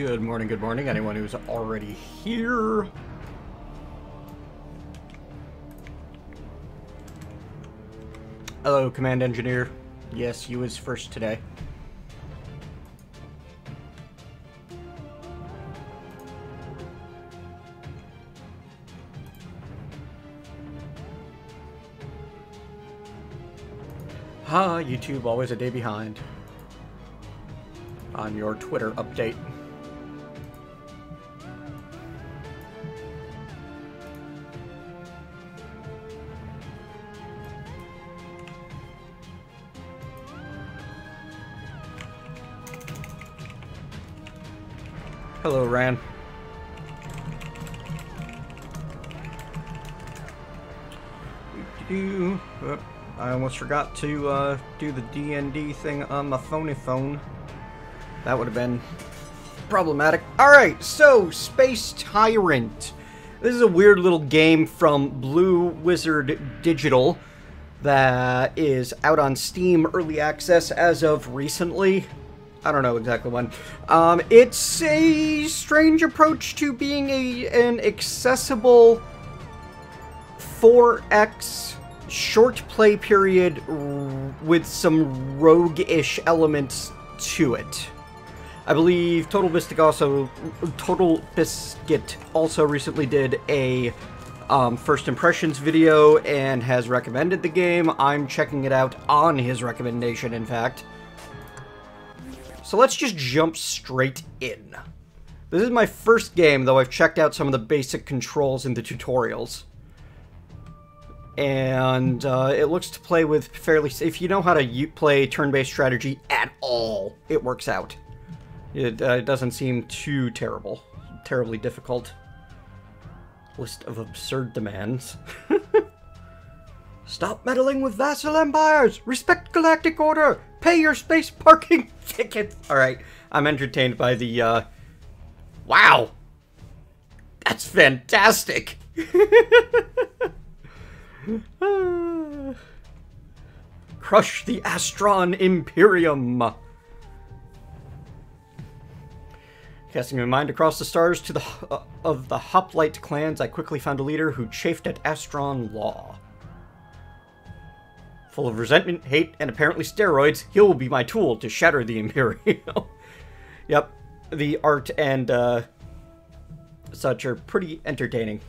Good morning, anyone who's already here. Hello, Command Engineer. Yes, you is first today. YouTube, always a day behind on your Twitter update. Hello, Ran. I almost forgot to do the D&D thing on my phone. That would have been problematic. Alright, so Space Tyrant. This is a weird little game from Blue Wizard Digital that is out on Steam Early Access as of recently. I don't know exactly when. It's a strange approach to being an accessible 4X short play period with some rogue-ish elements to it. I believe Total Biscuit also recently did a first impressions video and has recommended the game. I'm checking it out on his recommendation, in fact. So let's just jump straight in. This is my first game, though I've checked out some of the basic controls in the tutorials. And it looks to play with fairly... If you know how to play turn-based strategy at all, it works out. It doesn't seem too terribly difficult. List of absurd demands. Stop meddling with vassal empires! Respect galactic order! Pay your space parking ticket! Alright, I'm entertained by the, Wow! That's fantastic! Crush the Astron Imperium! Casting my mind across the stars to the of the hoplite clans, I quickly found a leader who chafed at Astron law. Full of resentment, hate, and apparently steroids, he will be my tool to shatter the Imperium. Yep, the art and such are pretty entertaining.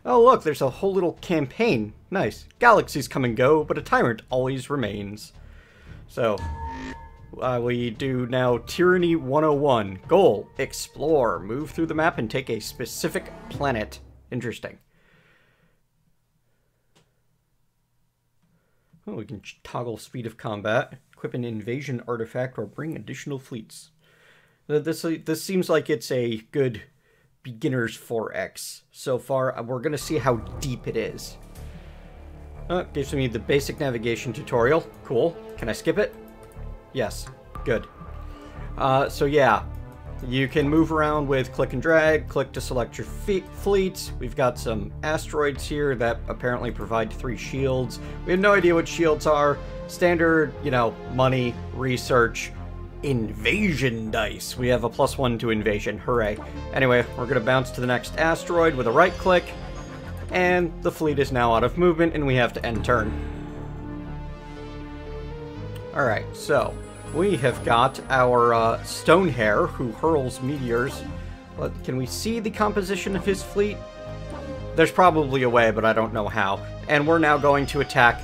Oh look, there's a whole little campaign. Nice. Galaxies come and go, but a tyrant always remains. So, we do now Tyranny 101. Goal, explore. Move through the map and take a specific planet. Interesting. Oh, we can toggle speed of combat, equip an invasion artifact, or bring additional fleets. This seems like it's a good beginner's 4X. So far, we're going to see how deep it is. Gives me the basic navigation tutorial. Cool. Can I skip it? Yes. Good. So yeah, you can move around with click and drag, click to select your fleets. We've got some asteroids here that apparently provide 3 shields. We have no idea what shields are. Standard, you know, money, research, invasion dice. We have a +1 to invasion. Hooray. Anyway, we're going to bounce to the next asteroid with a right click. And the fleet is now out of movement and we have to end turn. Alright, so we have got our stone hare who hurls meteors. But can we see the composition of his fleet? There's probably a way, but I don't know how. And we're now going to attack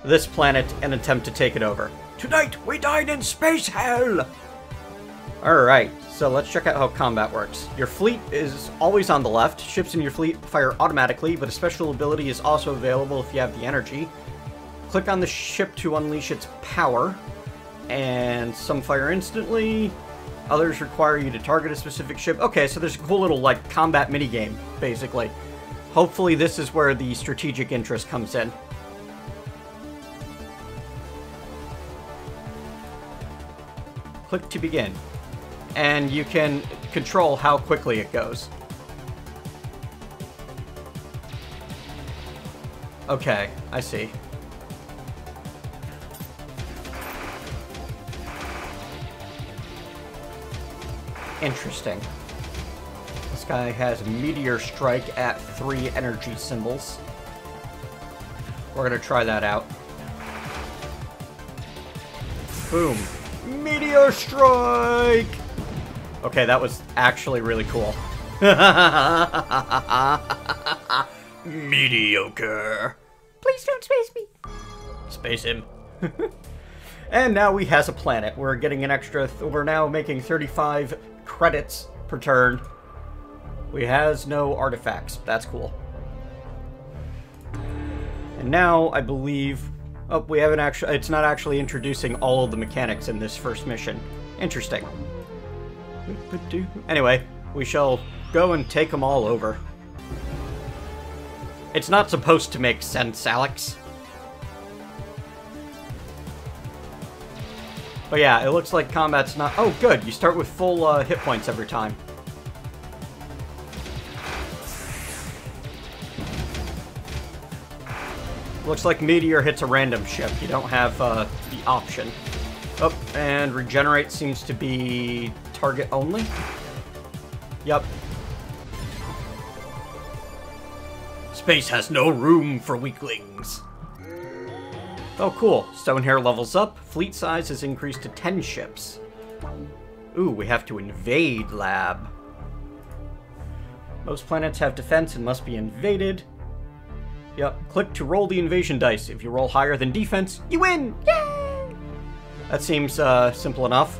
this planet and attempt to take it over. Tonight, we dine in space hell! Alright, so let's check out how combat works. Your fleet is always on the left. Ships in your fleet fire automatically, but a special ability is also available if you have the energy. Click on the ship to unleash its power, and some fire instantly. Others require you to target a specific ship. Okay, so there's a cool little, like, combat minigame, basically. Hopefully this is where the strategic interest comes in. Click to begin. And you can control how quickly it goes. Okay, I see. Interesting. This guy has Meteor Strike at 3 energy symbols. We're gonna try that out. Boom. Meteor Strike! Okay, that was actually really cool. Mediocre. Please don't space me. Space him. And now he has a planet. We're getting an extra... we're now making 35 credits per turn. We has no artifacts. That's cool. And now, I believe... oh, we haven't actually... it's not actually introducing all of the mechanics in this first mission. Interesting. Anyway, we shall go and take them all over. It's not supposed to make sense, Alex. But yeah, it looks like combat's not... oh, good. You start with full hit points every time. Looks like Meteor hits a random ship. You don't have the option. Oh, and Regenerate seems to be target only. Yep. Space has no room for weaklings. Oh, cool. Stonehair levels up. Fleet size is increased to 10 ships. Ooh, we have to invade Lab. Most planets have defense and must be invaded. Yep. Click to roll the invasion dice. If you roll higher than defense, you win! Yay! That seems simple enough.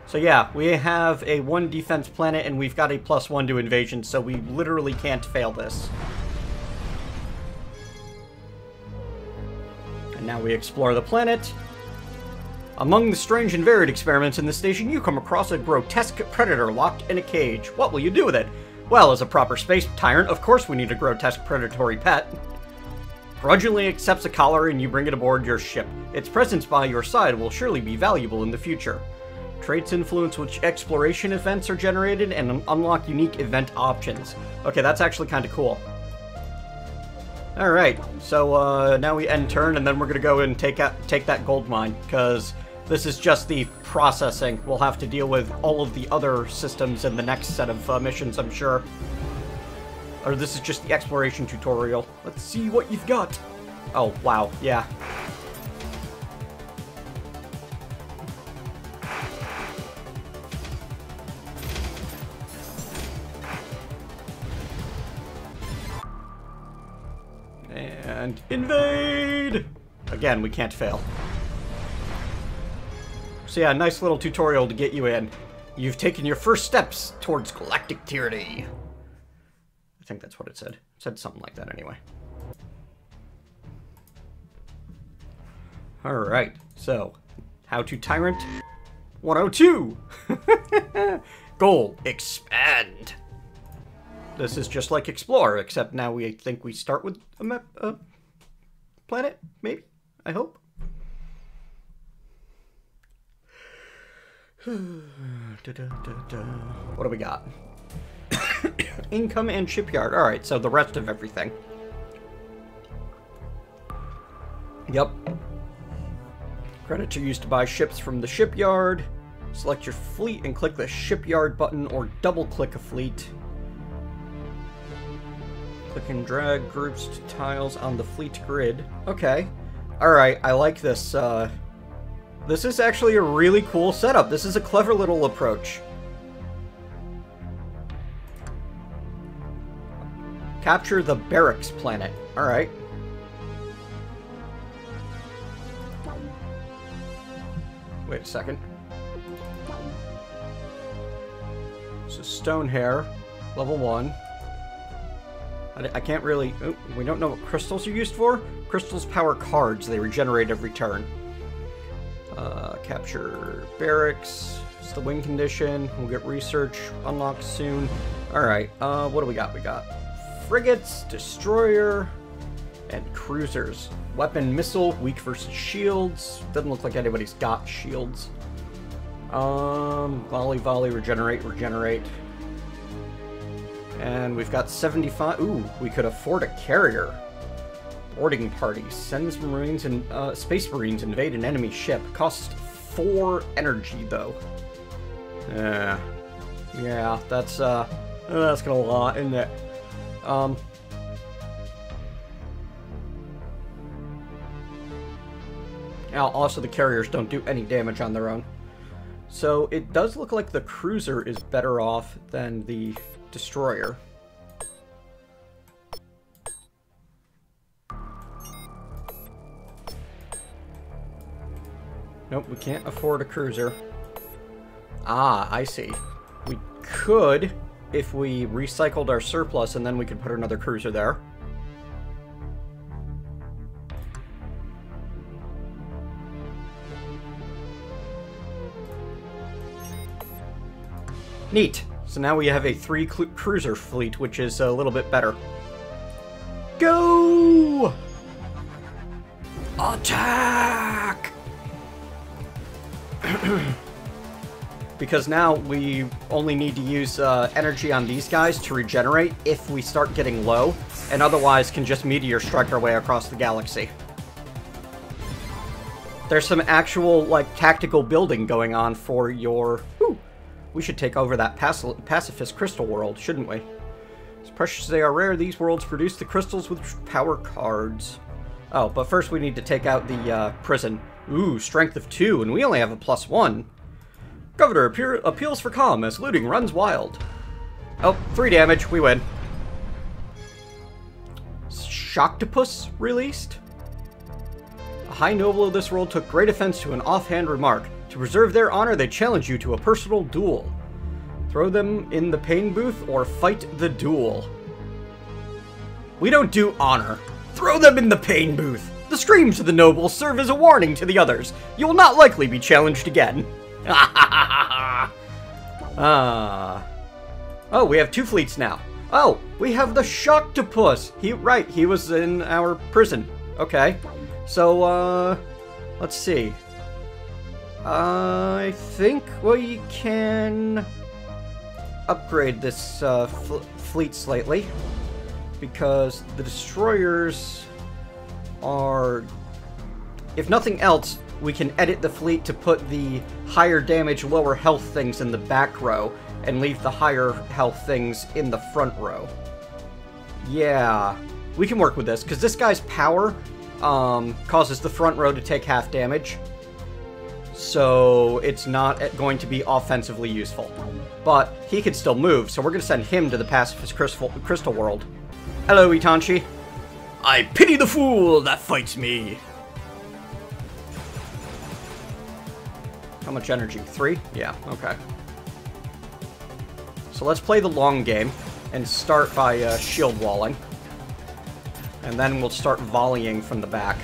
So yeah, we have a 1 defense planet and we've got a +1 to invasion, so we literally can't fail this. And now we explore the planet. Among the strange and varied experiments in this station, you come across a grotesque predator locked in a cage. What will you do with it? Well, as a proper space tyrant, of course we need a grotesque predatory pet. Grudgingly accepts a collar and you bring it aboard your ship. Its presence by your side will surely be valuable in the future. Traits influence which exploration events are generated and unlock unique event options. Okay, that's actually kind of cool. Alright, so now we end turn and then we're going to go and take that gold mine, because this is just the processing. We'll have to deal with all of the other systems in the next set of missions, I'm sure. Or this is just the exploration tutorial. Let's see what you've got. Oh, wow, yeah. And invade! Again, we can't fail. So yeah, nice little tutorial to get you in. You've taken your first steps towards galactic tyranny. I think that's what it said. It said something like that anyway. Alright, so, how to Tyrant 102! Goal, expand! This is just like Explore, except now we think we start with a map, planet, maybe? I hope. What do we got? Income and shipyard. Alright, so the rest of everything. Yep. Credits are used to buy ships from the shipyard. Select your fleet and click the shipyard button or double click a fleet. Click and drag groups to tiles on the fleet grid. Okay. Alright, I like this. This is actually a really cool setup. This is a clever little approach. Capture the barracks planet. Alright. Wait a second. So Stonehair, level 1. I can't really... oh, we don't know what crystals are used for. Crystals power cards. They regenerate every turn. Capture barracks. It's the win condition. We'll get research unlocked soon. Alright, what do we got? We got frigates, destroyer, and cruisers. Weapon, missile, weak versus shields. Doesn't look like anybody's got shields. Volley, volley, regenerate, regenerate. And we've got 75. Ooh, we could afford a carrier. Boarding party. Sends Marines and Space Marines invade an enemy ship. Costs 4 energy, though. Yeah, that's gonna lot, isn't it? Now, also the carriers don't do any damage on their own. So it does look like the cruiser is better off than the destroyer. Nope, we can't afford a cruiser. Ah, I see. We could, if we recycled our surplus, and then we could put another cruiser there. Neat. So now we have a 3 cruiser fleet, which is a little bit better. Go! Attack! Because now we only need to use energy on these guys to regenerate if we start getting low, and otherwise can just meteor strike our way across the galaxy. There's some actual, like, tactical building going on for your... Whew, we should take over that pacifist crystal world, shouldn't we? As precious as they are rare, these worlds produce the crystals with power cards. Oh, but first we need to take out the prison. Ooh, strength of 2, and we only have a +1. Governor appeals for calm as looting runs wild. Oh, 3 damage, we win. Shocktopus released? A high noble of this world took great offense to an offhand remark. To preserve their honor, they challenge you to a personal duel. Throw them in the pain booth or fight the duel. We don't do honor. Throw them in the pain booth. The screams of the nobles serve as a warning to the others. You will not likely be challenged again. Oh, we have 2 fleets now. Oh, we have the Shocktopus. He was in our prison. Okay. So, let's see. I think we can upgrade this fleet slightly, because the destroyers are, if nothing else, we can edit the fleet to put the higher damage, lower health things in the back row, and leave the higher health things in the front row. Yeah, we can work with this, because this guy's power causes the front row to take half damage, so it's not going to be offensively useful. But he can still move, so we're going to send him to the pacifist crystal world. Hello, Itanchi. I pity the fool that fights me. How much energy? 3? Yeah, okay. So let's play the long game and start by shield walling. And then we'll start volleying from the back.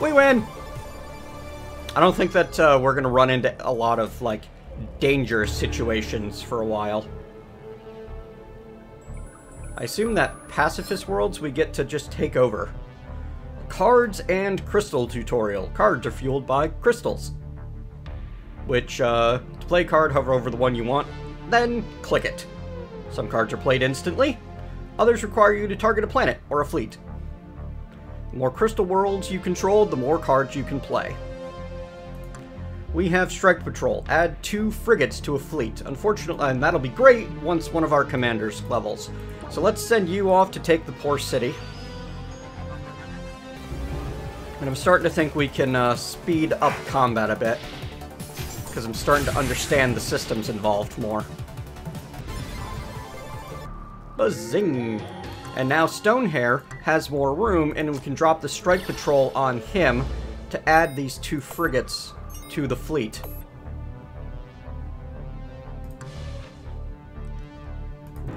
We win! I don't think that we're going to run into a lot of, like, dangerous situations for a while. I assume that pacifist worlds we get to just take over. Cards and crystal tutorial. Cards are fueled by crystals. Which, to play a card, hover over the one you want, then click it. Some cards are played instantly. Others require you to target a planet or a fleet. The more crystal worlds you control, the more cards you can play. We have Strike Patrol. Add 2 frigates to a fleet. Unfortunately, and that'll be great once one of our commanders levels. So let's send you off to take the poor city. And I'm starting to think we can speed up combat a bit, because I'm starting to understand the systems involved more. Buzzing! And now Stonehair has more room, and we can drop the Strike Patrol on him to add these 2 frigates to the fleet.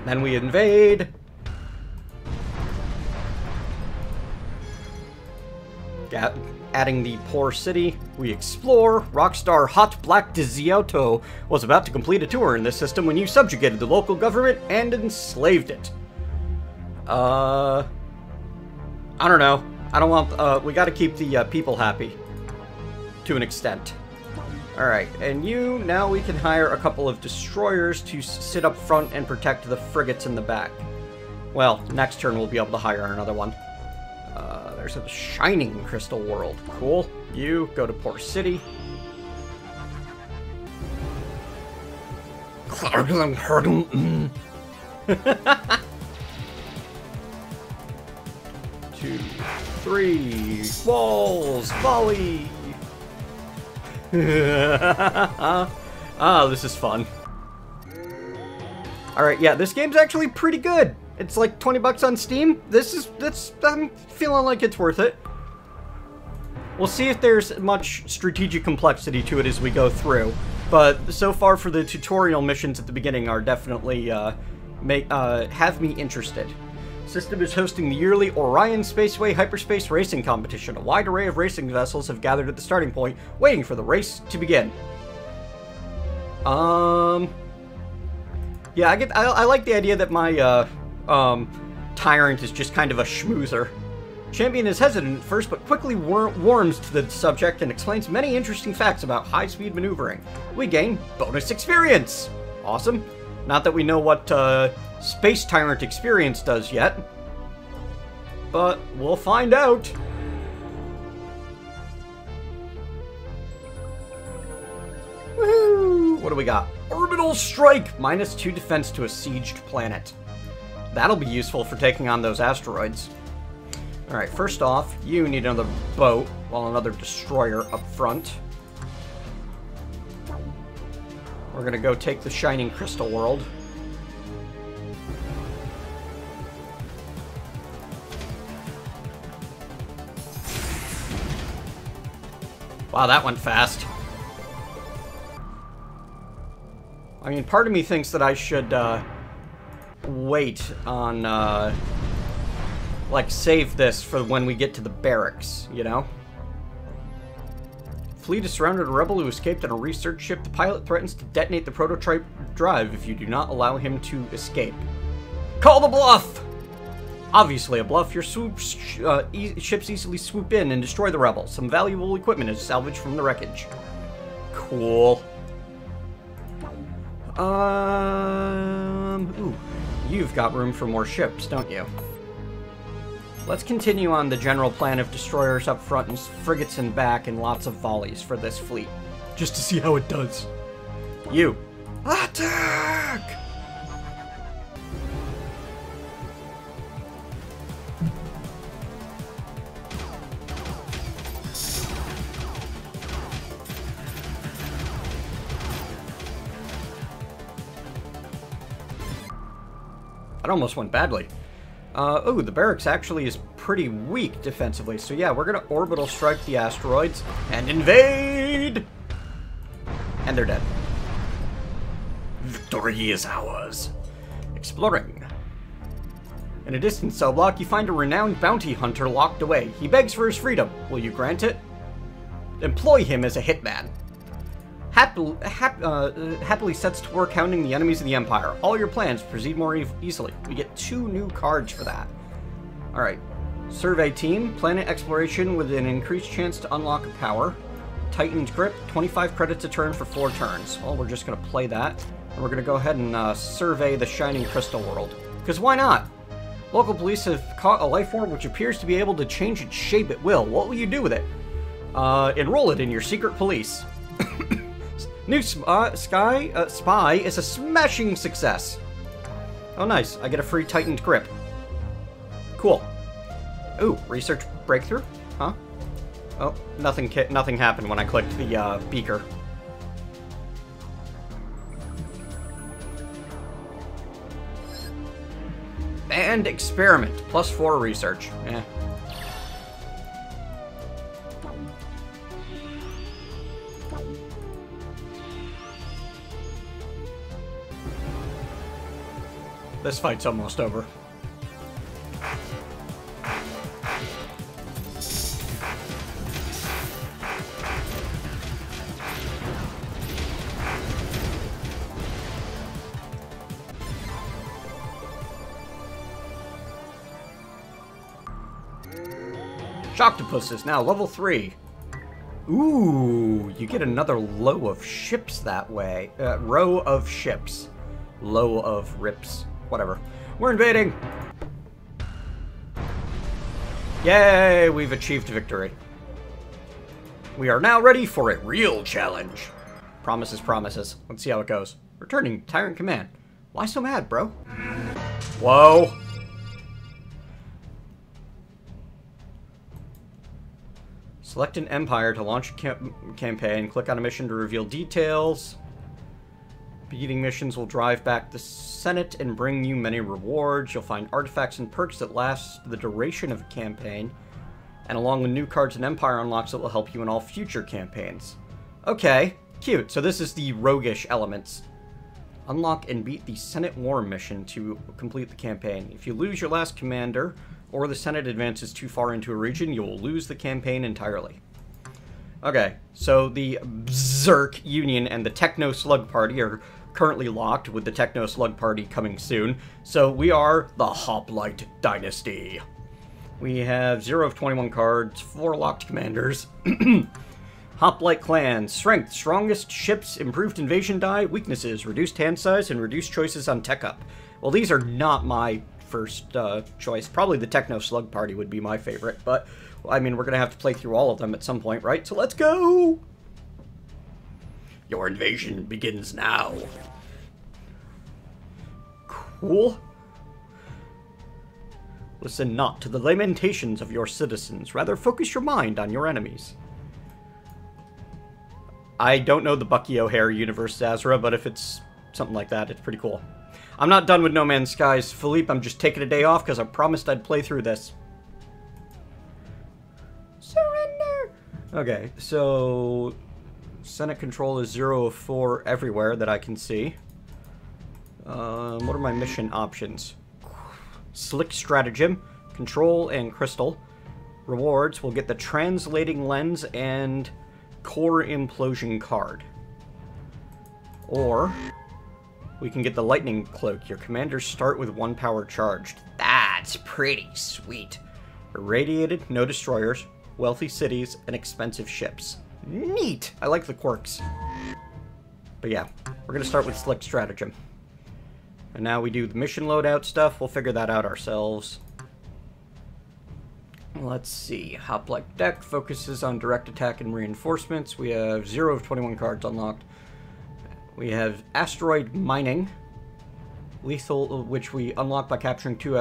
Then we invade. Adding the poor city, we explore. Rockstar Hot Black Diziauto was about to complete a tour in this system when you subjugated the local government and enslaved it. I don't know. I don't want, we gotta keep the people happy. to an extent. Alright, and you, now we can hire a couple of destroyers to sit up front and protect the frigates in the back. Well, next turn we'll be able to hire another one. There's a shining crystal world. Cool. You go to Port City. 2, 3, walls, volley! Ah, this is fun. Alright, yeah, this game's actually pretty good. It's like 20 bucks on Steam. I'm feeling like it's worth it. We'll see if there's much strategic complexity to it as we go through. But so far for the tutorial missions at the beginning are definitely, have me interested. System is hosting the yearly Orion Spaceway Hyperspace Racing Competition. A wide array of racing vessels have gathered at the starting point, waiting for the race to begin. Yeah, I like the idea that my, Tyrant is just kind of a schmoozer. Champion is hesitant at first, but quickly warms to the subject and explains many interesting facts about high-speed maneuvering. We gain bonus experience! Awesome. Not that we know what, Space Tyrant experience does yet. But we'll find out. Woohoo! What do we got? Orbital Strike! -2 defense to a sieged planet. That'll be useful for taking on those asteroids. Alright, first off, you need another boat, while another destroyer up front. We're gonna go take the Shining Crystal World. Wow, that went fast. I mean, part of me thinks that I should, wait on, like, save this for when we get to the barracks, you know? Fleet has surrounded a rebel who escaped on a research ship. The pilot threatens to detonate the prototype drive if you do not allow him to escape. Call the bluff! Obviously a bluff. Your ships easily swoop in and destroy the rebel. Some valuable equipment is salvaged from the wreckage. Cool. Ooh. You've got room for more ships, don't you? Let's continue on the general plan of destroyers up front and frigates in back and lots of volleys for this fleet. Just to see how it does. You. Attack! That almost went badly. Oh, the barracks actually is pretty weak defensively. So yeah, we're gonna orbital strike the asteroids and invade! And they're dead. Victory is ours. Exploring. In a distant cell block, you find a renowned bounty hunter locked away. He begs for his freedom. Will you grant it? Employ him as a hitman. Happily sets to work hounding the enemies of the Empire. All your plans proceed more easily. We get 2 new cards for that. Alright. Survey Team. Planet exploration with an increased chance to unlock a power. Titan's Grip. 25 credits a turn for 4 turns. Well, we're just going to play that. And we're going to go ahead and survey the Shining Crystal World. Because why not? Local police have caught a life form which appears to be able to change its shape at will. What will you do with it? Enroll it in your secret police. New Spy is a smashing success. Oh, nice. I get a free Titan's Grip. Cool. Ooh, research breakthrough? Huh? Oh, nothing happened when I clicked the beaker. And experiment. +4 research. Eh. This fight's almost over. Shocktopus is now level 3. Ooh, you get another low of ships that way. Row of ships. Low of rips. Whatever. We're invading! Yay! We've achieved victory. We are now ready for a real challenge. Promises, promises. Let's see how it goes. Returning Tyrant Command. Why so mad, bro? Whoa! Select an empire to launch a campaign. Click on a mission to reveal details. Beating missions will drive back the Senate and bring you many rewards. You'll find artifacts and perks that last the duration of a campaign. And along with new cards and empire unlocks that will help you in all future campaigns. Okay, cute. So this is the roguish elements. Unlock and beat the Senate War mission to complete the campaign. If you lose your last commander, or the Senate advances too far into a region, you will lose the campaign entirely. Okay, so the Berserk Union and the Techno Slug Party are currently locked, with the Techno Slug Party coming soon. So we are the Hoplite Dynasty. We have 0 of 21 cards, 4 locked commanders. Hoplite Clan. Strength, strongest ships, improved invasion die, weaknesses, reduced hand size, and reduced choices on tech up. Well, these are not my first choice. Probably the Techno Slug Party would be my favorite, but, I mean, we're going to have to play through all of them at some point, right? So let's go! Your invasion begins now. Cool. Listen not to the lamentations of your citizens. Rather, focus your mind on your enemies. I don't know the Bucky O'Hare universe, Zazra, but if it's something like that, it's pretty cool. I'm not done with No Man's Skies, Philippe. I'm just taking a day off because I promised I'd play through this. Surrender! Okay, so Senate control is 0 of 4 everywhere that I can see. What are my mission options? Slick Stratagem, Control, and Crystal. Rewards, we'll get the Translating Lens and Core Implosion card. Or we can get the Lightning Cloak. Your commanders start with 1 power charged. That's pretty sweet. Irradiated, no destroyers, wealthy cities, and expensive ships. Neat! I like the quirks. But yeah, we're going to start with Slick Stratagem. And now we do the mission loadout stuff. We'll figure that out ourselves. Let's see. Hoplite deck focuses on direct attack and reinforcements. We have 0 of 21 cards unlocked. We have Asteroid Mining. Lethal, which we unlock by capturing 2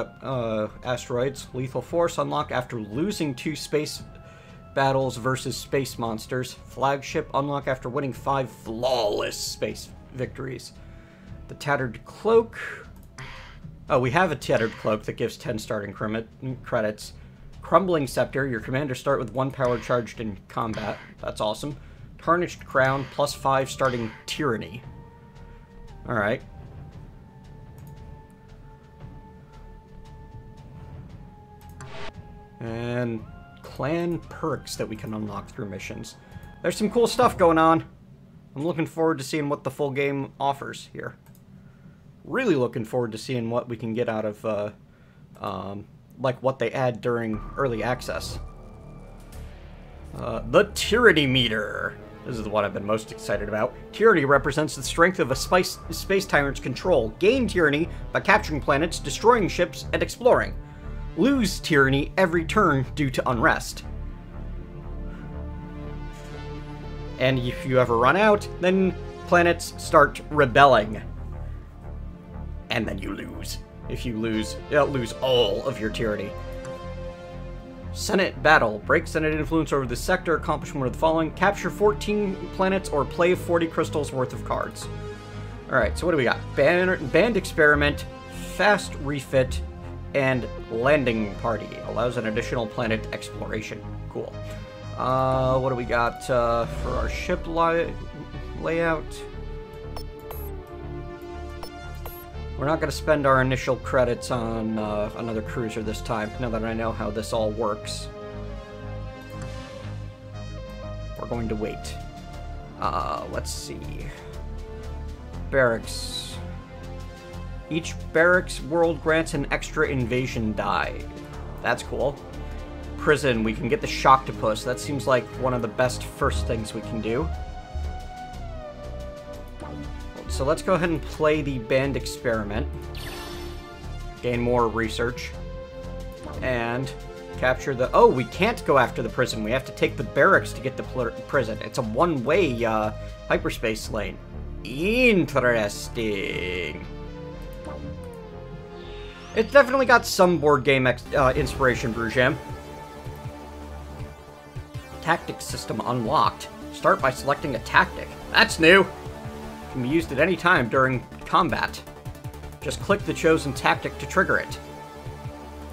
asteroids. Lethal Force unlock after losing 2 space battles versus space monsters. Flagship unlock after winning 5 flawless space victories. The Tattered Cloak. Oh, we have a Tattered Cloak that gives 10 starting credits. Crumbling Scepter. Your commander start with 1 power charged in combat. That's awesome. Tarnished Crown, plus 5 starting Tyranny. Alright. And clan perks that we can unlock through missions. There's some cool stuff going on. I'm looking forward to seeing what the full game offers here. Really looking forward to seeing what we can get out of, like what they add during early access. The Tyranny Meter. This is the one I've been most excited about. Tyranny represents the strength of a Space Tyrant's control. Gain Tyranny by capturing planets, destroying ships, and exploring. Lose Tyranny every turn due to unrest. And if you ever run out, then planets start rebelling. And then you lose. If you lose, you'll lose all of your tyranny. Senate Battle. Break Senate influence over the sector. Accomplish one of the following. Capture 14 planets or play 40 crystals worth of cards. Alright, so what do we got? Banned Experiment, Fast Refit, and Landing Party. Allows an additional planet exploration. Cool. What do we got for our ship layout? We're not going to spend our initial credits on another cruiser this time, now that I know how this all works. We're going to wait. Let's see. Barracks. Each barracks world grants an extra invasion die. That's cool. prison, we can get the Shocktopus. That seems like one of the best first things we can do. So let's go ahead and play the banned experiment. Gain more research. And capture the... Oh, we can't go after the prison. We have to take the barracks to get the prison. It's a one-way hyperspace lane. Interesting. It's definitely got some board game inspiration, Brujam. Tactics system unlocked. Start by selecting a tactic. That's new. Can be used at any time during combat. Just click the chosen tactic to trigger it.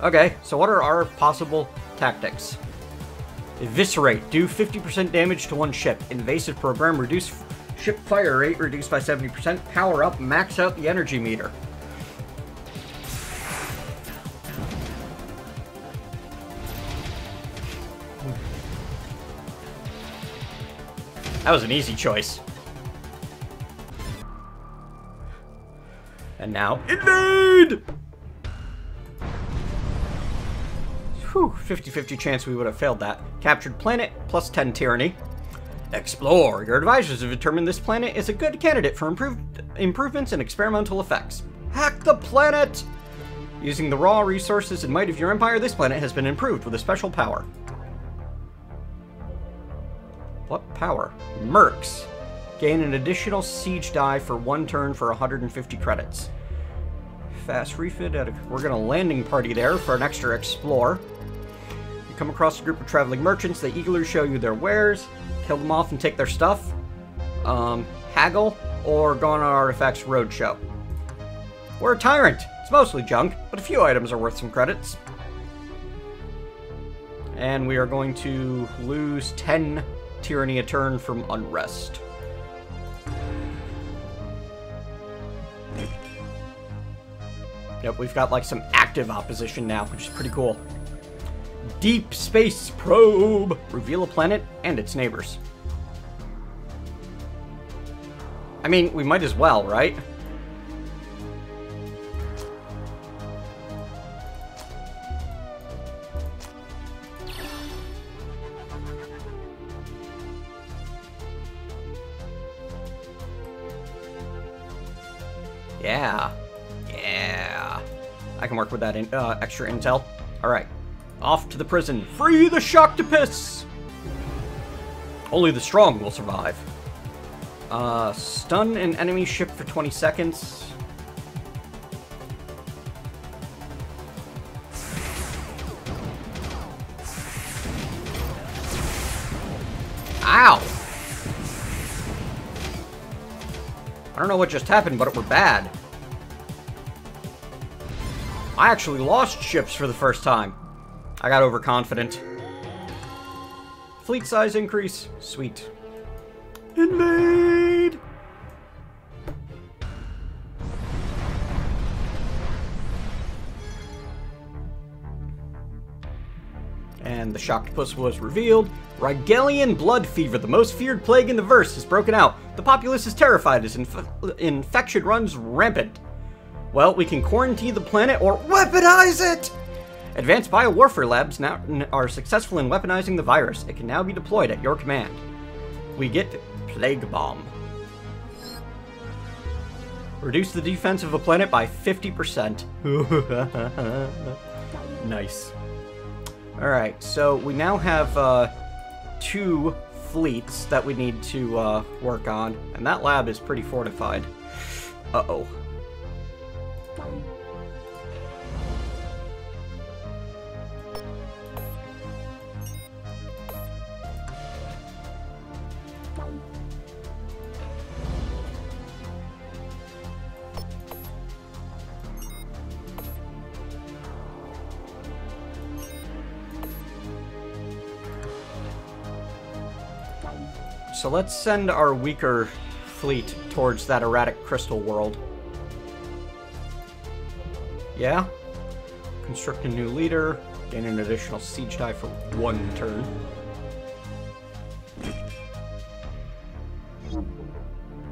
Okay, so what are our possible tactics? Eviscerate. Do 50% damage to one ship. Invasive program. Reduce ship fire rate. Reduced by 70%. Power up. Max out the energy meter. That was an easy choice. And now, invade! Whew, 50-50 chance we would have failed that. Captured planet, plus 10 tyranny. Explore. Your advisors have determined this planet is a good candidate for improvements and experimental effects. Hack the planet! Using the raw resources and might of your empire, this planet has been improved with a special power. What power? Mercs. Gain an additional siege die for 1 turn for 150 credits. Fast refit. We're going to landing party there for an extra explore. You come across a group of traveling merchants. They eagerly show you their wares. Kill them off and take their stuff. Haggle or go on an artifacts roadshow. We're a tyrant. It's mostly junk, but a few items are worth some credits. And we are going to lose 10 tyranny a turn from unrest. Yep, we've got like some active opposition now, which is pretty cool. Deep space probe. Reveal a planet and its neighbors. I mean, we might as well, right? Yeah. Yeah. I can work with that extra intel. Alright. Off to the prison. Free the Shocktopus! Only the strong will survive. Stun an enemy ship for 20 seconds. Ow! I don't know what just happened, but it were bad. I actually lost ships for the first time. I got overconfident. Fleet size increase. Sweet. Invade! And the Shocktopus was revealed. Rigelian blood fever, the most feared plague in the verse, has broken out. The populace is terrified as infection runs rampant. Well, we can quarantine the planet or weaponize it! Advanced biowarfare labs now are successful in weaponizing the virus. It can now be deployed at your command. We get Plague Bomb. Reduce the defense of a planet by 50%. Nice. Alright, so we now have 2 fleets that we need to work on, and that lab is pretty fortified. Uh-oh. So let's send our weaker fleet towards that erratic crystal world. Yeah? Construct a new leader. Gain an additional siege die for 1 turn.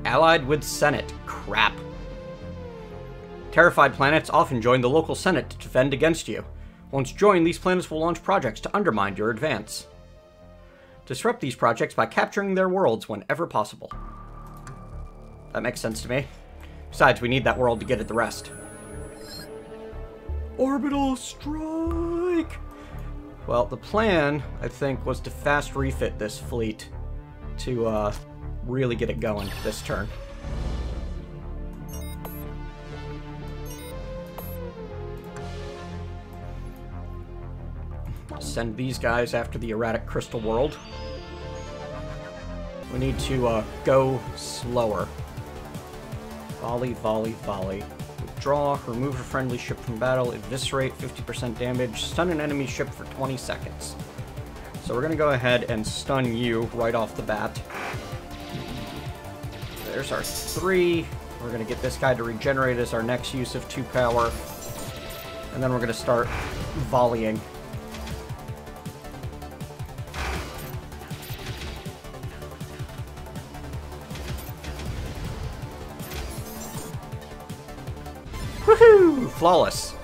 Allied with Senate. Crap. Terrified planets often join the local Senate to defend against you. Once joined, these planets will launch projects to undermine your advance. Disrupt these projects by capturing their worlds whenever possible. That makes sense to me. Besides, we need that world to get at the rest. Orbital strike! Well, the plan, I think, was to fast refit this fleet to really get it going this turn. Send these guys after the erratic crystal world. We need to go slower. Volley, volley, volley. Withdraw, remove a friendly ship from battle, eviscerate, 50% damage, stun an enemy ship for 20 seconds. So we're going to go ahead and stun you right off the bat. There's our 3. We're going to get this guy to regenerate as our next use of 2 power. And then we're going to start volleying. Woohoo! Flawless.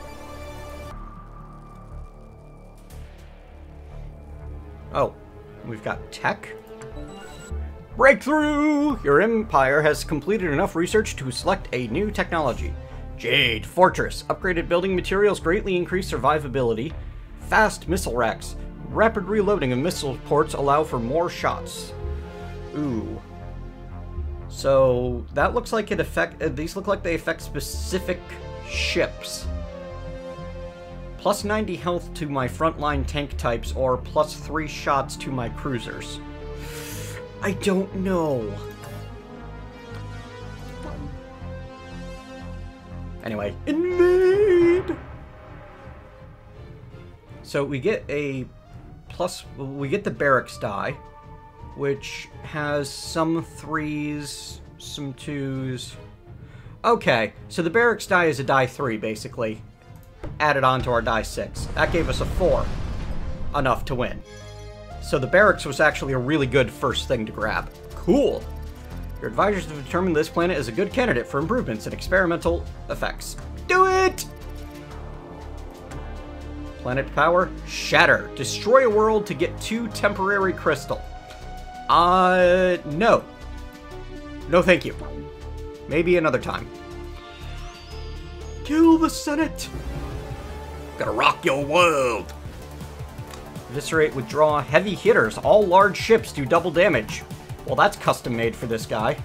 Oh, we've got tech. Breakthrough! Your empire has completed enough research to select a new technology. Jade Fortress. Upgraded building materials greatly increase survivability. Fast missile racks. Rapid reloading of missile ports allow for more shots. Ooh. So, that looks like it these look like they affect specific ships. Plus 90 health to my frontline tank types, or plus 3 shots to my cruisers. I don't know. Anyway, invade! So we get a plus, we get the barracks die, which has some 3s, some 2s. Okay, so the barracks die is a die 3, basically. Added on to our die 6. That gave us a 4. Enough to win. So the barracks was actually a really good first thing to grab. Cool! Your advisors have determined this planet is a good candidate for improvements and experimental effects. Do it! Planet power, shatter. Destroy a world to get 2 temporary crystal. No. No thank you. Maybe another time. Kill the Senate! Gonna rock your world! Eviscerate, withdraw, heavy hitters. All large ships do double damage. Well, that's custom made for this guy.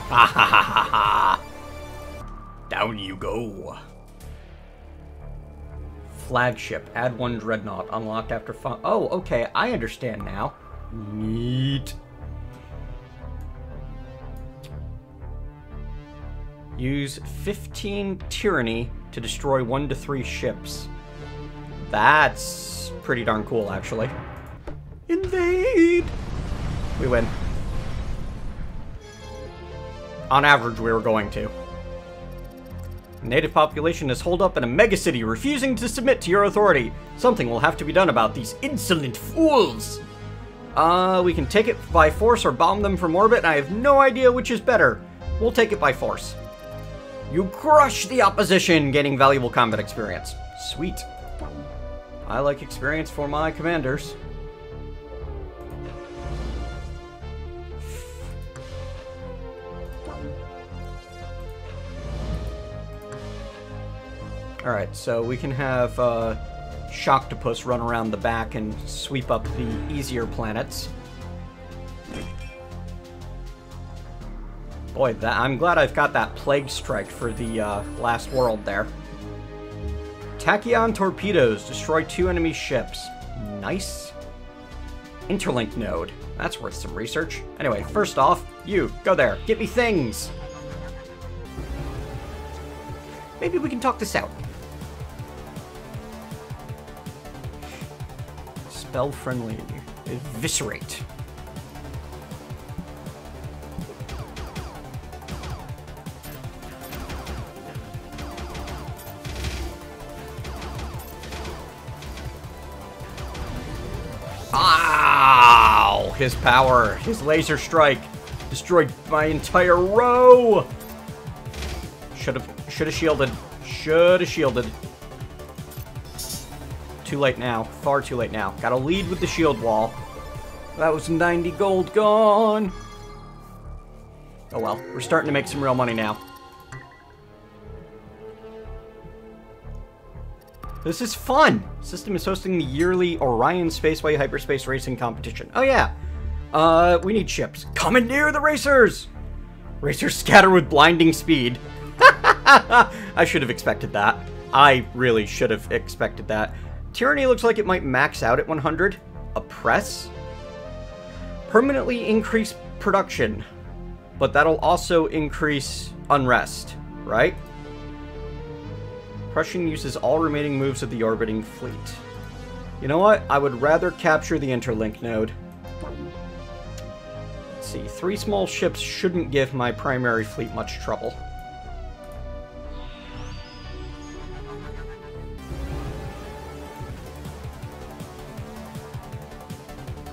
Ha ha ha ha ha! Down you go. Flagship. Add 1 dreadnought. Unlocked after fun. Oh, okay. I understand now. Neat. Use 15 tyranny to destroy 1 to 3 ships. That's pretty darn cool, actually. Invade! We win. On average, we were going to. The native population is holed up in a megacity, refusing to submit to your authority. Something will have to be done about these insolent fools. We can take it by force or bomb them from orbit, and I have no idea which is better. We'll take it by force. You crush the opposition, gaining valuable combat experience. Sweet. I like experience for my commanders. Alright, so we can have Shocktopus run around the back and sweep up the easier planets. Boy, I'm glad I've got that Plague Strike for the last world there. Tachyon torpedoes destroy 2 enemy ships. Nice. Interlink node. That's worth some research. Anyway, first off, you, go there. Get me things! Maybe we can talk this out. Spell friendly. Eviscerate. his power, his laser strike destroyed my entire row. Should have shielded. Should have shielded. Too late now. Far too late now. Gotta lead with the shield wall. That was 90 gold gone. Oh well, we're starting to make some real money now. This is fun! System is hosting the yearly Orion Spaceway Hyperspace Racing Competition. Oh yeah! We need ships. Commandeer the racers! Racers scatter with blinding speed. I should have expected that. I really should have expected that. Tyranny looks like it might max out at 100. Oppress? Permanently increase production. But that'll also increase unrest, right? Oppression uses all remaining moves of the orbiting fleet. You know what? I would rather capture the interlink node. Let's see. 3 small ships shouldn't give my primary fleet much trouble.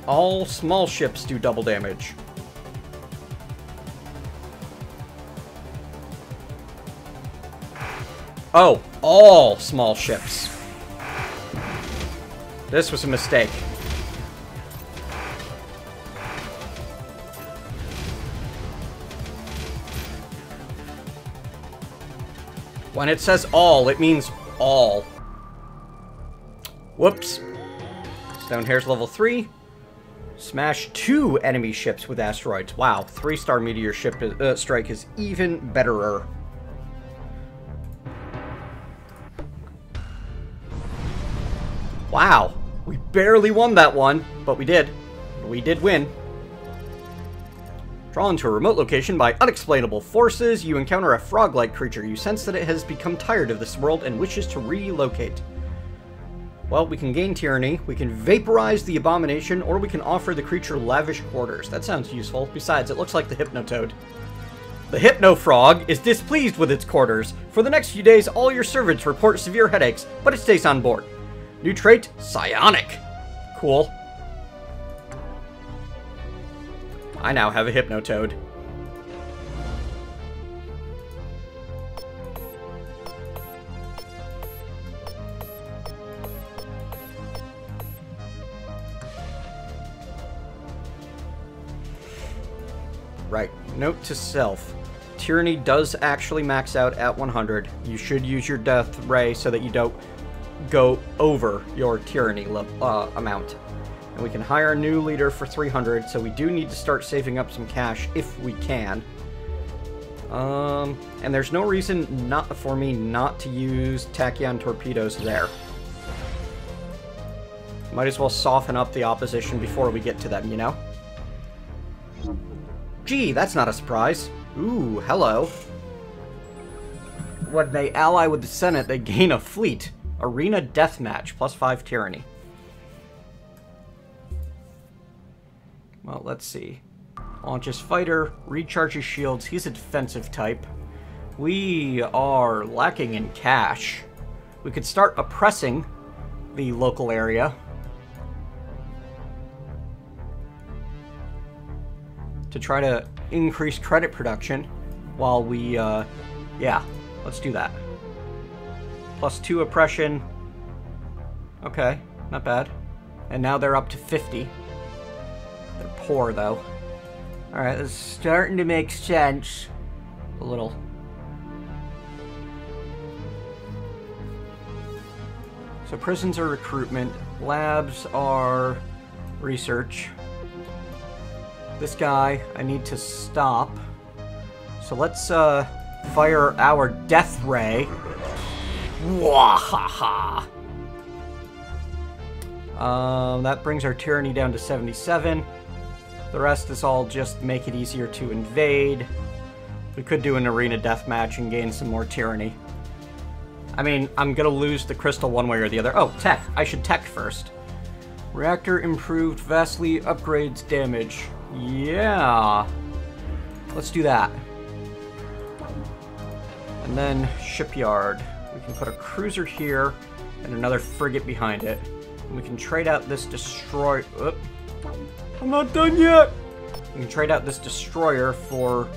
All small ships do double damage. Oh, all small ships. This was a mistake. When it says all, it means all. Whoops. Stonehair's level 3. Smash 2 enemy ships with asteroids. Wow, 3-star meteor ship strike is even betterer. Wow, we barely won that one, but we did. We did win. Drawn to a remote location by unexplainable forces, you encounter a frog-like creature. You sense that it has become tired of this world and wishes to relocate. Well, we can gain tyranny, we can vaporize the abomination, or we can offer the creature lavish quarters. That sounds useful. Besides, it looks like the Hypnotoad. The Hypno-Frog is displeased with its quarters. For the next few days, all your servants report severe headaches, but it stays on board. New trait, Psionic. Cool. I now have a Hypnotoad. Right. Note to self. Tyranny does actually max out at 100. You should use your Death Ray so that you don't go over your Tyranny amount. And we can hire a new leader for 300, so we do need to start saving up some cash if we can. And there's no reason for me not to use tachyon torpedoes there. Might as well soften up the opposition before we get to them, you know? Gee, that's not a surprise. Ooh, hello. When they ally with the Senate, they gain a fleet. Arena Deathmatch, +5 Tyranny. Well, let's see. Launches fighter, recharges shields. He's a defensive type. We are lacking in cash. We could start oppressing the local area to try to increase credit production while we, yeah, let's do that. +2 oppression. Okay, not bad. And now they're up to 50. They're poor, though. Alright, this is starting to make sense. A little. So prisons are recruitment. Labs are research. This guy, I need to stop. So let's, fire our Death Ray. Wahaha! That brings our tyranny down to 77. The rest is all just make it easier to invade. We could do an arena deathmatch and gain some more tyranny. I mean, I'm gonna lose the crystal one way or the other. Oh, tech. I should tech first. Reactor improved, vastly upgrades damage. Yeah. Let's do that. And then shipyard. We can put a cruiser here and another frigate behind it. And we can trade out this destroy... I'm not done yet! We can trade out this destroyer for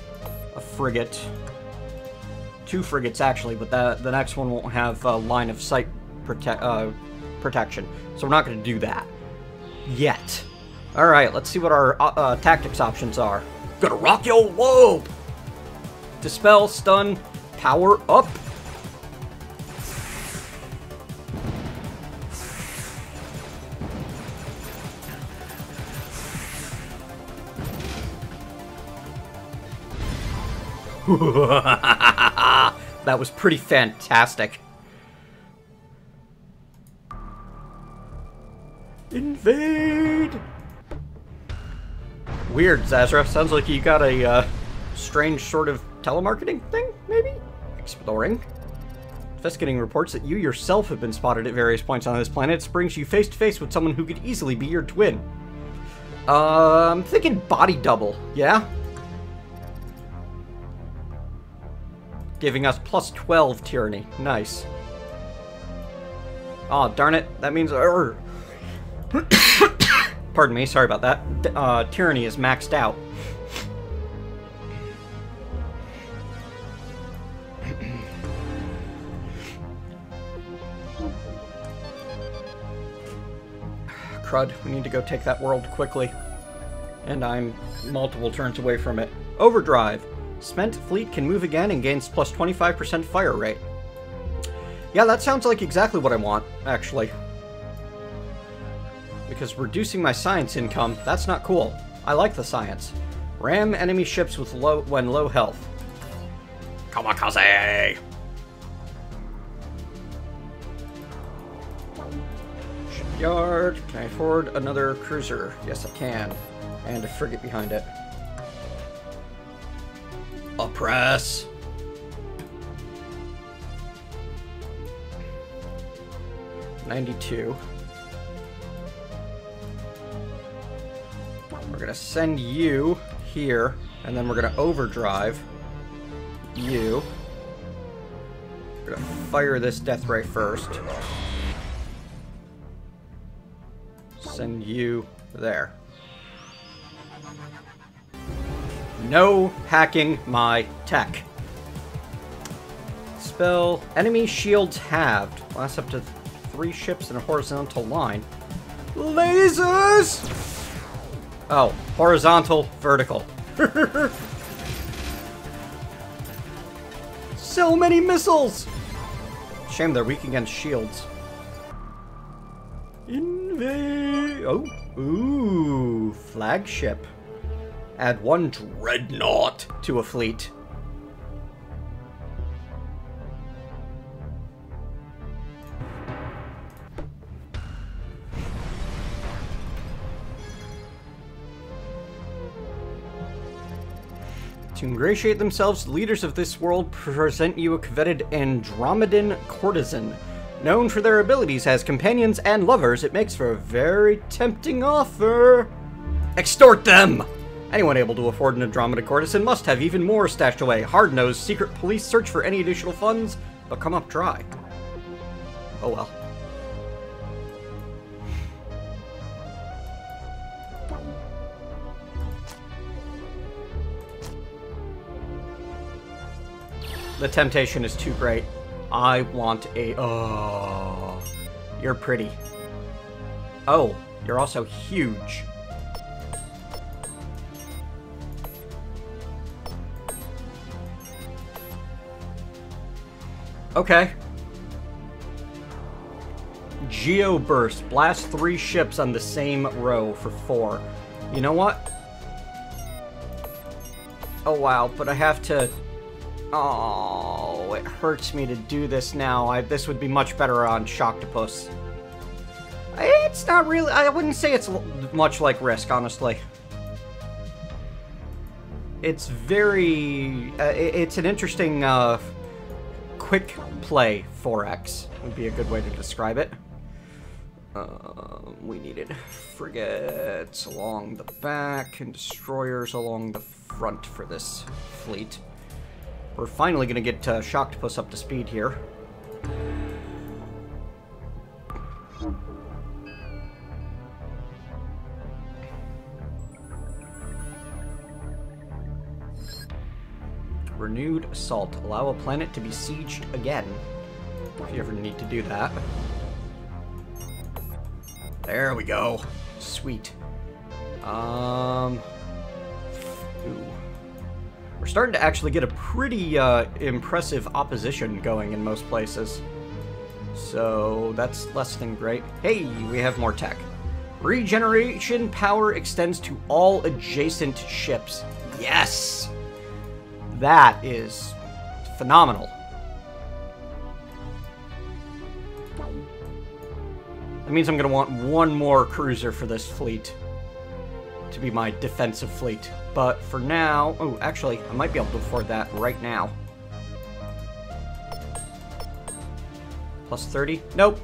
a frigate. 2 frigates, actually, but the next one won't have line of sight protection. So we're not going to do that. Yet. Alright, let's see what our tactics options are. Gonna rock your world! Dispel, stun, power up. That was pretty fantastic. Invade! Weird, Zazra. Sounds like you got a strange sort of telemarketing thing, maybe? Exploring. Investigating reports that you yourself have been spotted at various points on this planet brings you face to face with someone who could easily be your twin. I'm thinking body double, yeah? Giving us plus 12 tyranny. Nice. Oh, darn it. That means... Pardon me, sorry about that. Tyranny is maxed out. Crud, we need to go take that world quickly. And I'm multiple turns away from it. Overdrive. Spent fleet can move again and gains plus 25% fire rate. Yeah, that sounds like exactly what I want, actually. Because reducing my science income, that's not cool. I like the science. Ram enemy ships with low health. Kamikaze! Shipyard. Can I afford another cruiser? Yes, I can. And a frigate behind it. Oppress. $92. We're gonna send you here, and then we're gonna overdrive you. We're gonna fire this death ray first. Send you there. No hacking my tech. Spell. Enemy shields halved. Lasts up to 3 ships in a horizontal line. Lasers! Oh, horizontal, vertical. So many missiles! Shame they're weak against shields. Invade. Oh, ooh, flagship. Add 1 dreadnought to a fleet. To ingratiate themselves, leaders of this world present you a coveted Andromedan courtesan. Known for their abilities as companions and lovers, it makes for a very tempting offer. Extort them! Anyone able to afford an Andromeda courtesan must have even more stashed away. Hard-nosed secret police search for any additional funds, but come up dry. Oh well. The temptation is too great. I want a... Oh, you're pretty. Oh, you're also huge. Okay. Geoburst. Blast 3 ships on the same row for 4. You know what? Oh wow, but I have to... Oh, it hurts me to do this now. This would be much better on Shocktopus. It's not really... I wouldn't say it's much like Risk, honestly. It's very... it's an interesting, quick play 4X would be a good way to describe it. We needed frigates along the back and destroyers along the front for this fleet. We're finally going to get Shocktopus up to speed here. Renewed assault. Allow a planet to be sieged again. If you ever need to do that. There we go. Sweet. Ooh. We're starting to actually get a pretty impressive opposition going in most places. So that's less than great. Hey, we have more tech. Regeneration power extends to all adjacent ships. Yes! That is phenomenal. That means I'm going to want one more cruiser for this fleet to be my defensive fleet. But for now... Oh, actually, I might be able to afford that right now. Plus 30? Nope.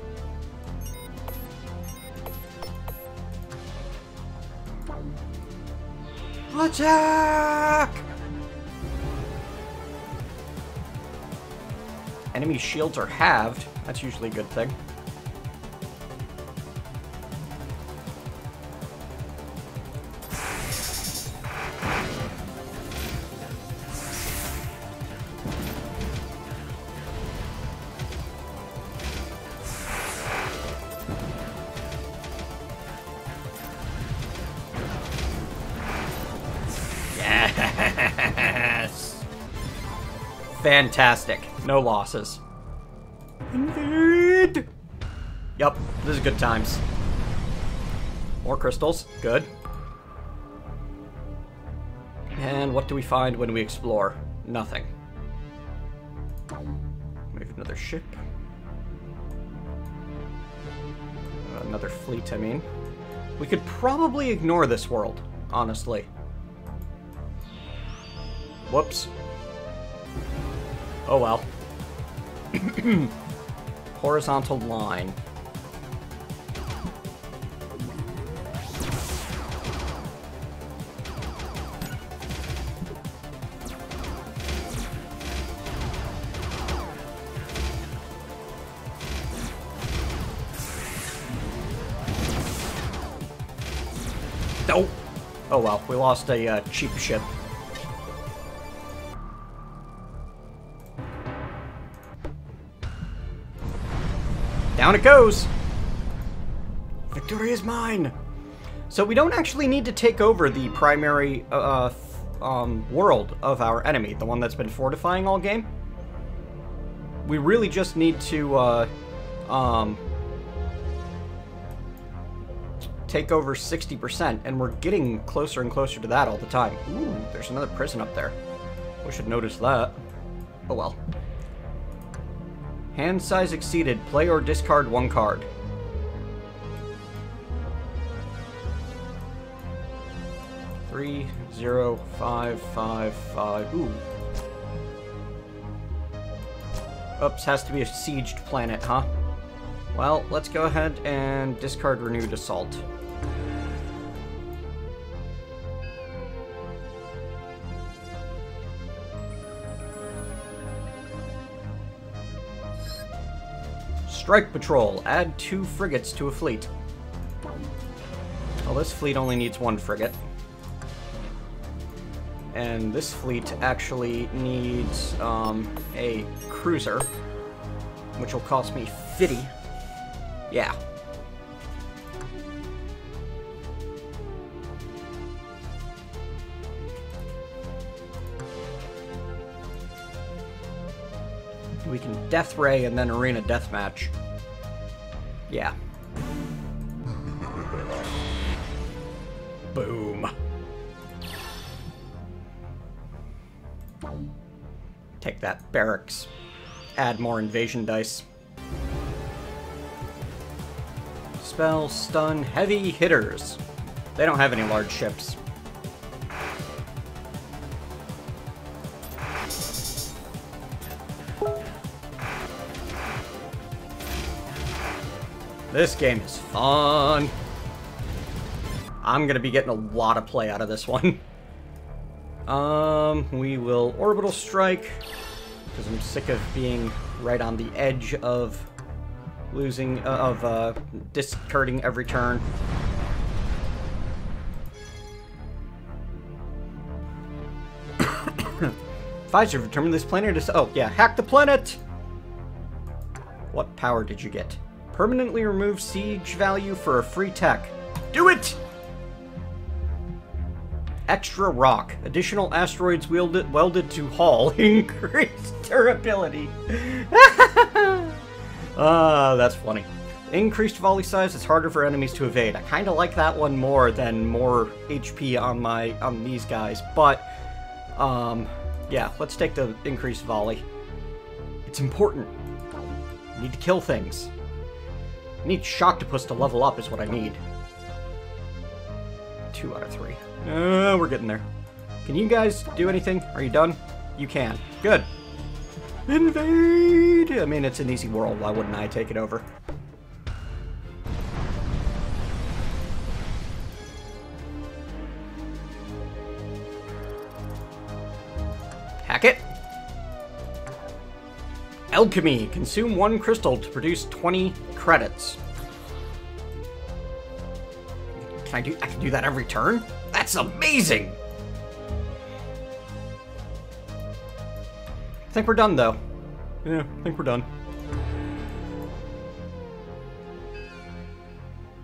Attack! Enemy shields are halved. That's usually a good thing. Yes! Fantastic. No losses. Invade! Yup, this is good times. More crystals. Good. And what do we find when we explore? Nothing. We have another ship. Another fleet, I mean. We could probably ignore this world, honestly. Whoops. Oh well. Horizontal line. Nope. Oh well, we lost a cheap ship. Down it goes! Victory is mine! So we don't actually need to take over the primary world of our enemy, the one that's been fortifying all game. We really just need to take over 60%, and we're getting closer and closer to that all the time. Ooh, there's another prison up there. We should notice that. Oh well. Hand size exceeded. Play or discard one card. Three, 0, 5, 5, 5. Ooh. Oops, has to be a sieged planet, huh? Well, let's go ahead and discard renewed assault. Strike Patrol. Add 2 frigates to a fleet. Well, this fleet only needs 1 frigate. And this fleet actually needs a cruiser, which will cost me 50. Yeah. We can Death Ray and then Arena Deathmatch. Yeah. Boom. Take that, barracks. Add more invasion dice. Spell, stun, heavy hitters. They don't have any large ships. This game is fun. I'm gonna be getting a lot of play out of this one. We will orbital strike, because I'm sick of being right on the edge of losing, discarding every turn. Advisor, determined this planet is... Oh, yeah, hack the planet! What power did you get? Permanently remove siege value for a free tech. Do it! Extra rock. Additional asteroids welded to hull. Increased durability. That's funny. Increased volley size. It's harder for enemies to evade. I kind of like that one more than more HP on these guys. But, yeah, let's take the increased volley. It's important. I need to kill things. I need Shocktopus to level up is what I need. 2 out of 3. We're getting there. Can you guys do anything? Are you done? You can. Good. Invade! I mean, it's an easy world. Why wouldn't I take it over? Hack it! Alchemy. Consume 1 crystal to produce 20 credits. I can do that every turn? That's amazing! I think we're done, though. Yeah, I think we're done.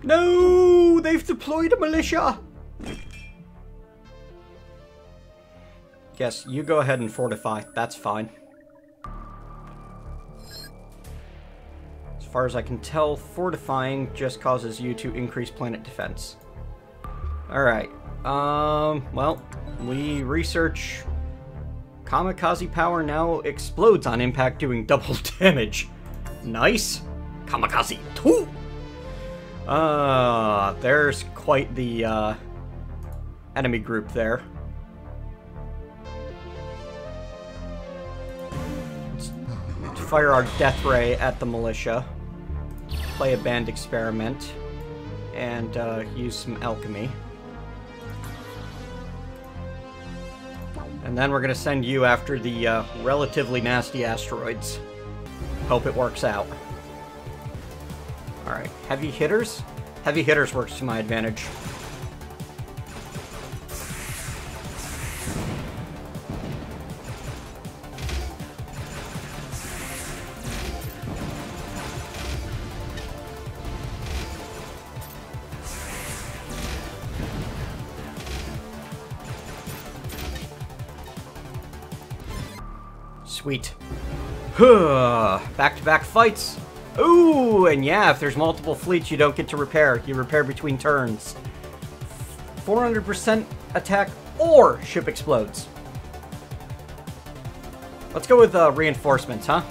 No! They've deployed a militia! Yes, you go ahead and fortify. That's fine. As far as I can tell, fortifying just causes you to increase planet defense. Alright. Well, we research... Kamikaze power now explodes on impact, doing double damage. Nice. Kamikaze 2! There's quite the, enemy group there. Let's fire our death ray at the militia. Play a band experiment. And, use some alchemy. And then we're going to send you after the relatively nasty asteroids. Hope it works out. Alright, heavy hitters? Heavy hitters works to my advantage. Sweet. Back-to-back fights. Ooh, and yeah, if there's multiple fleets, you don't get to repair. You repair between turns. 400% attack or ship explodes. Let's go with reinforcements, huh?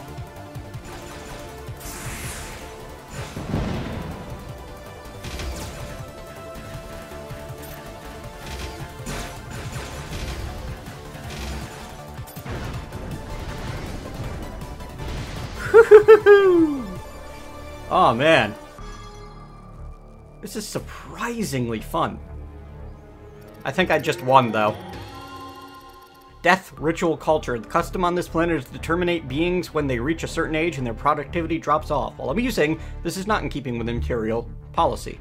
Oh man, this is surprisingly fun. I think I just won though. Death Ritual Culture. The custom on this planet is to terminate beings when they reach a certain age and their productivity drops off. While amusing, this is not in keeping with Imperial policy.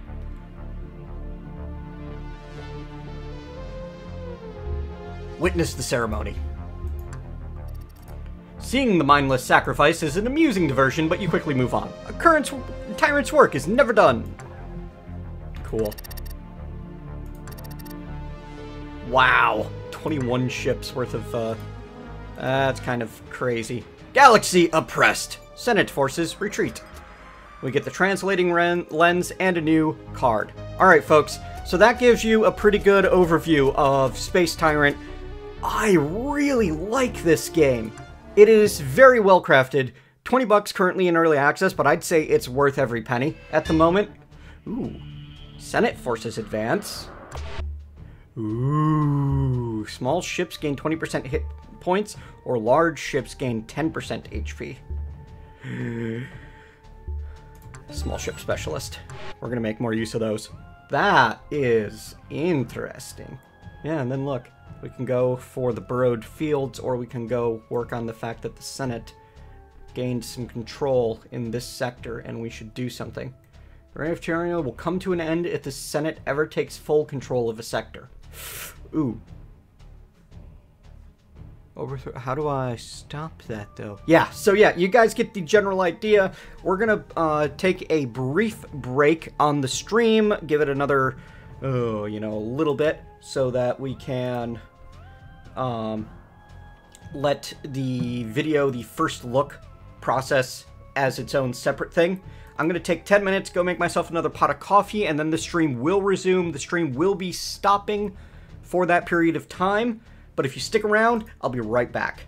Witness the ceremony. Seeing the mindless sacrifice is an amusing diversion, but you quickly move on. A tyrant's work is never done. Cool. Wow. 21 ships worth of, that's kind of crazy. Galaxy oppressed. Senate forces retreat. We get the translating lens and a new card. Alright, folks. So that gives you a pretty good overview of Space Tyrant. I really like this game. It is very well crafted. 20 bucks currently in early access, but I'd say it's worth every penny at the moment. Ooh. Senate forces advance. Ooh. Small ships gain 20% hit points, or large ships gain 10% HP. Small ship specialist. We're gonna make more use of those. That is interesting. Yeah, and then look. We can go for the burrowed fields, or we can go work on the fact that the Senate gained some control in this sector, and we should do something. The reign of tyranny will come to an end if the Senate ever takes full control of a sector. Ooh. Overthrow. How do I stop that, though? Yeah, so yeah, you guys get the general idea. We're gonna take a brief break on the stream, give it another, you know, a little bit, so that we can let the video, the first look, process as its own separate thing. I'm gonna take 10 minutes, go make myself another pot of coffee, and then the stream will resume. The stream will be stopping for that period of time. But if you stick around, I'll be right back.